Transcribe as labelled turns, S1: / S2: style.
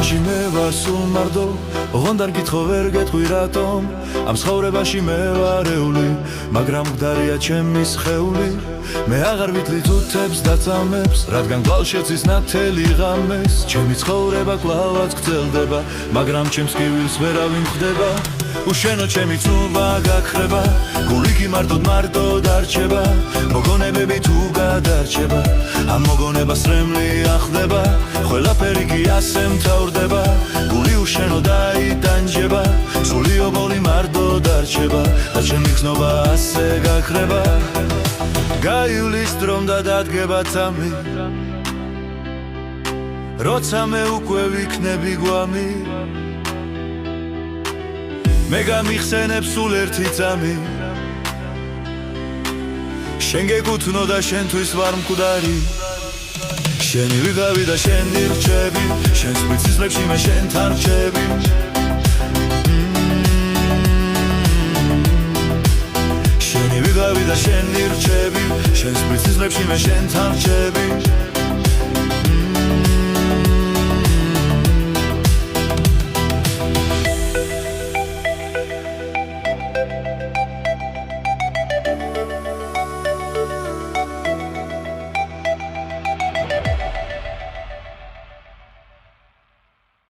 S1: ცხოვრებაში მე ვარ სულ მარტო ოღონდ არ გითხო ვერ გეტყვი რატომ ამ ცხოვრებაში მე ვარეული მაგრამ მგდარია ჩემი სხეული მე აღარ ვითვლი თუთებს და წამებს რადგან გვალშეცის ნათელი ღამეს ჩემი ცხოვრება კლავაც გრძელდება მაგრამ ჩემს კივილს ვერავინ ხვდება უშენო ჩემი ცნობა გაქრება გული კი მარტოდ დარჩება მოგონებები თუ გადარჩება ამ მოგონებას რემლი ახდება ყველაფერი კი ასე მთავრდება გული უშენო დაიტანჯება სული ობოლი მარტოდ დარჩება და ჩემი ხსნობა ასე გაქრება გაივლის დრომ და დადგება წამი როცა მე უკვე ვიქნები გვამი მე გამიხსენებ სულ ერთი წამი შენ გეკუთვნო და შენთვის ვარ მკვდარი შენი ვიღავი და შენი რჩები შენს მიწისძვრებში მე შენთან რჩები შენი ვიღავი და შენი რჩები შენს მიწისძვრებში მე შენთან რჩები